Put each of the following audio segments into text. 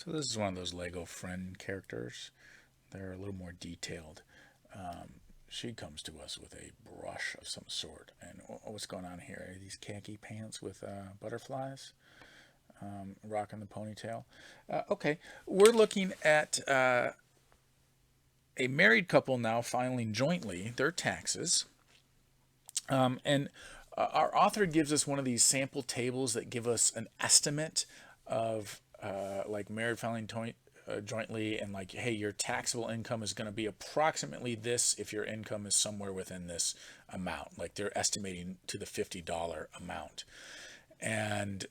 So this is one of those Lego friend characters. They're a little more detailed. She comes to us with a brush of some sort. And what's going on here? Are these khaki pants with butterflies? Rocking the ponytail. Okay, we're looking at a married couple now filing jointly their taxes. And our author gives us one of these sample tables that give us an estimate of like married filing jointly, and like, hey, your taxable income is going to be approximately this if your income is somewhere within this amount. Like they're estimating to the $50 amount. And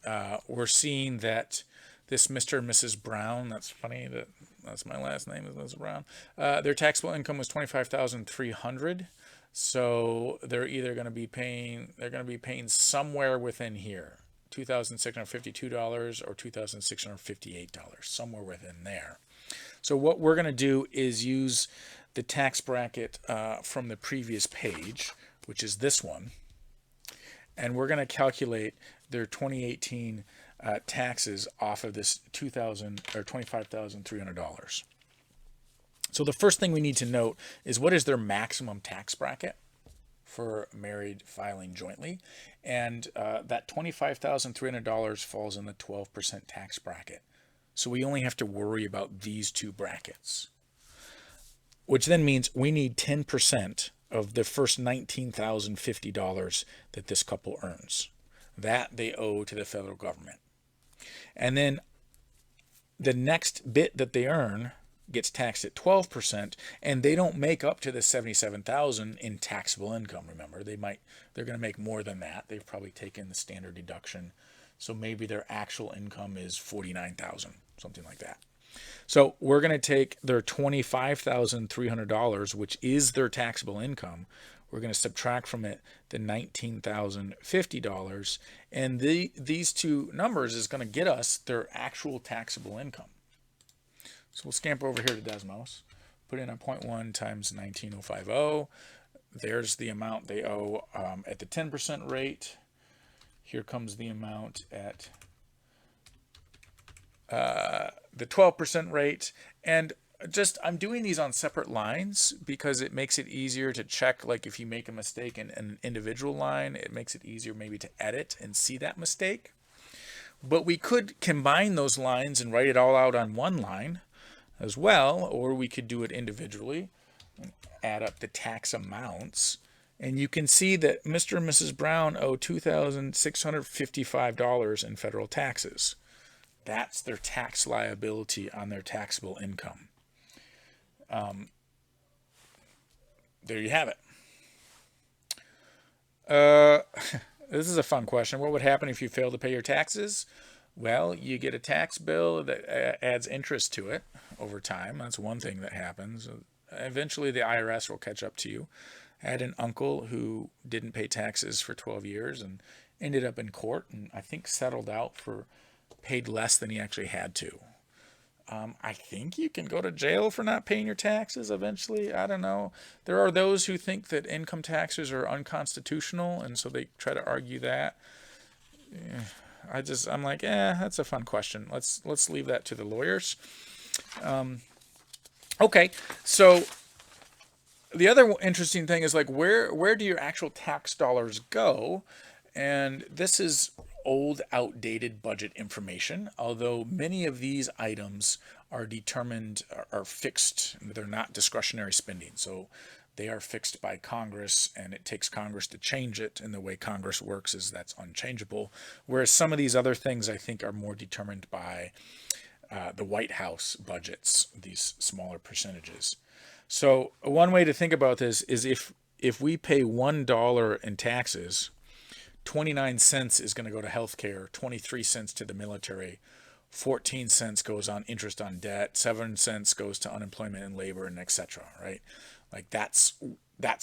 we're seeing that this Mr. and Mrs. Brown, that's funny that that's my last name is Mrs. Brown, their taxable income was 25,300. So they're either going to be paying, they're going to be paying somewhere within here, $2,652 or $2,658, somewhere within there. So what we're going to do is use the tax bracket from the previous page, which is this one, and we're going to calculate their 2018 taxes off of this $2,000 or $25,300. So the first thing we need to note is what is their maximum tax bracket for married filing jointly, and that $25,300 falls in the 12% tax bracket. So we only have to worry about these two brackets, which then means we need 10% of the first $19,050 that this couple earns. That they owe to the federal government. And then the next bit that they earn gets taxed at 12%, and they don't make up to the 77,000 in taxable income. Remember, they're going to make more than that. They've probably taken the standard deduction. So maybe their actual income is 49,000, something like that. So we're going to take their $25,300, which is their taxable income. We're going to subtract from it the $19,050, and these two numbers is going to get us their actual taxable income. So we'll scamper over here to Desmos, put in a 0.1 times 19,050. There's the amount they owe at the 10% rate. Here comes the amount at the 12% rate. And just, I'm doing these on separate lines because it makes it easier to check. Like if you make a mistake in an individual line, it makes it easier maybe to edit and see that mistake. But we could combine those lines and write it all out on one line as well, or we could do it individually, add up the tax amounts, and you can see that Mr. and Mrs. Brown owe $2,655 in federal taxes. That's their tax liability on their taxable income. There you have it. This is a fun question. What would happen if you fail to pay your taxes? Well, you get a tax bill that adds interest to it over time. That's one thing that happens. Eventually, the IRS will catch up to you. I had an uncle who didn't pay taxes for 12 years and ended up in court, and I think settled out for paid less than he actually had to. I think you can go to jail for not paying your taxes eventually. I don't know. There are those who think that income taxes are unconstitutional, and so they try to argue that. I'm like, that's a fun question. Let's leave that to the lawyers. Okay, so the other interesting thing is like where do your actual tax dollars go? And this is old, outdated budget information, although many of these items are fixed. They're not discretionary spending. So they are fixed by Congress, and it takes Congress to change it. And the way Congress works is that's unchangeable. Whereas some of these other things I think are more determined by the White House budgets, these smaller percentages. So one way to think about this is if we pay $1 in taxes, 29 cents is going to go to healthcare, 23 cents to the military, 14 cents goes on interest on debt, 7 cents goes to unemployment and labor, and etc. Right? Like that's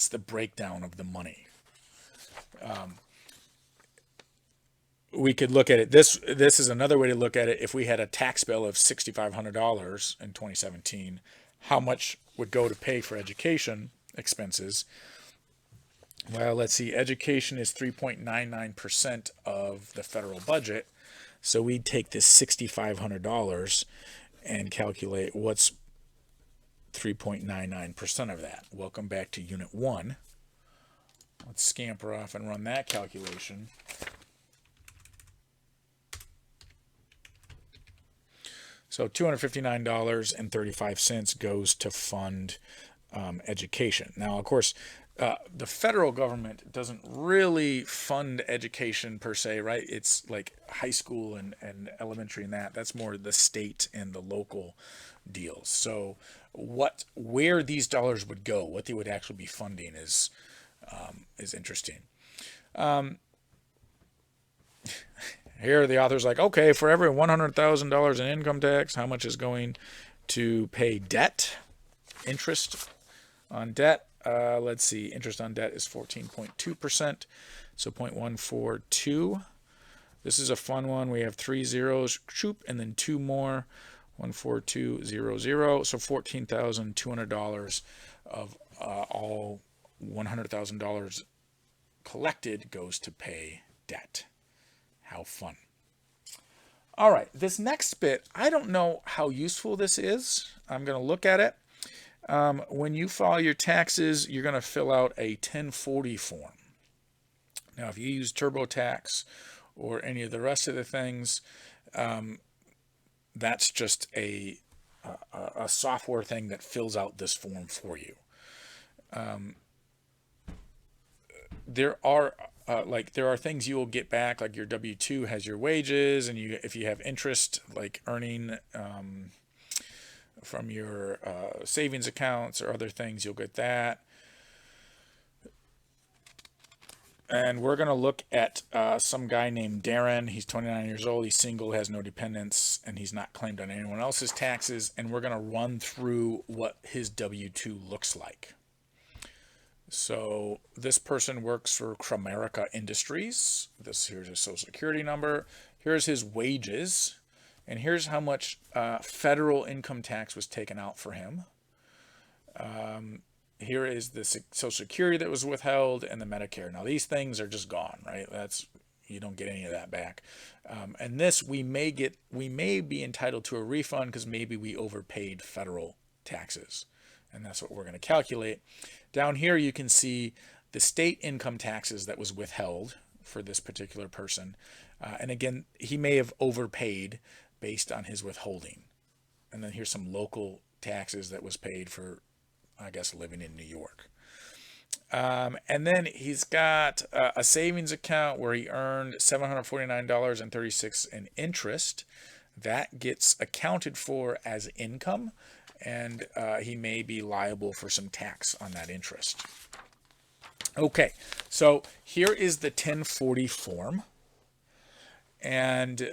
the breakdown of the money. We could look at it. This is another way to look at it. If we had a tax bill of $6,500 in 2017, how much would go to pay for education expenses? Well, let's see. Education is 3.99% of the federal budget. So we'd take this $6,500 and calculate what's 3.99% of that. Welcome back to Unit 1. Let's scamper off and run that calculation. So $259.35 goes to fund education. Now, of course, the federal government doesn't really fund education per se, right? It's like high school and elementary and that's more the state and the local deals. So where these dollars would go, what they would actually be funding is interesting. Here the author's like, okay, for every $100,000 in income tax, how much is going to pay debt, interest on debt? Let's see, interest on debt is 14.2%, so 0.142. This is a fun one. We have 3 zeros, and then 2 more, 14200. So $14,200 of all $100,000 collected goes to pay debt. How fun. All right, this next bit, I don't know how useful this is. I'm going to look at it. When you file your taxes, you're going to fill out a 1040 form. Now, if you use TurboTax or any of the rest of the things, that's just a software thing that fills out this form for you. There are things you will get back, like your W-2 has your wages, and if you have interest, like earning from your savings accounts or other things, you'll get that. And we're going to look at some guy named Darren. He's 29 years old. He's single, has no dependents, and he's not claimed on anyone else's taxes. And we're going to run through what his W-2 looks like. So this person works for Cramerica Industries. Here's his social security number. Here's his wages. And here's how much federal income tax was taken out for him. Here is the social security that was withheld and the Medicare. Now these things are just gone, right? You don't get any of that back. And this we may be entitled to a refund because maybe we overpaid federal taxes. And that's what we're going to calculate. Down here you can see the state income taxes that was withheld for this particular person. And again, he may have overpaid based on his withholding. And then here's some local taxes that was paid for, I guess, living in New York. And then he's got a savings account where he earned $749.36 in interest. That gets accounted for as income, and he may be liable for some tax on that interest. Okay, so here is the 1040 form. And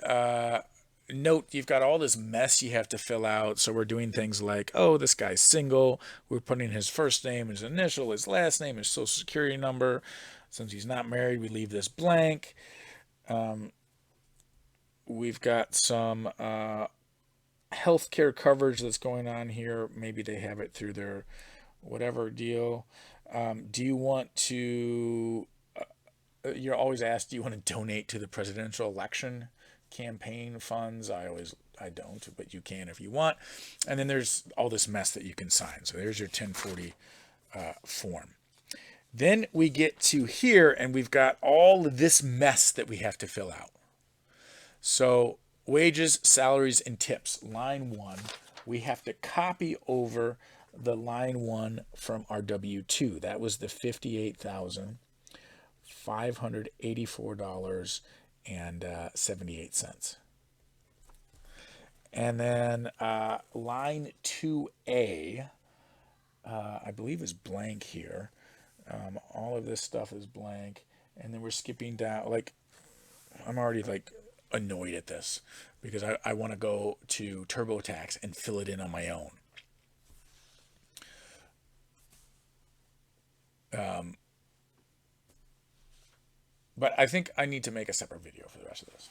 note, you've got all this mess you have to fill out. So we're doing things like, oh, this guy's single. We're putting his first name, his initial, his last name, his social security number. Since he's not married, we leave this blank. We've got some healthcare coverage that's going on here. Maybe they have it through their whatever deal. Do you want to... you're always asked, do you want to donate to the presidential election campaign funds? I don't, but you can if you want. And then there's all this mess that you can sign. So there's your 1040 form. Then we get to here, and we've got all of this mess that we have to fill out. So wages, salaries, and tips, line 1. We have to copy over the line 1 from our W-2. That was the $58,584.78. And then line 2A, I believe is blank here. All of this stuff is blank. And then we're skipping down. Like, I'm already like annoyed at this because I want to go to TurboTax and fill it in on my own. But I think I need to make a separate video for the rest of this.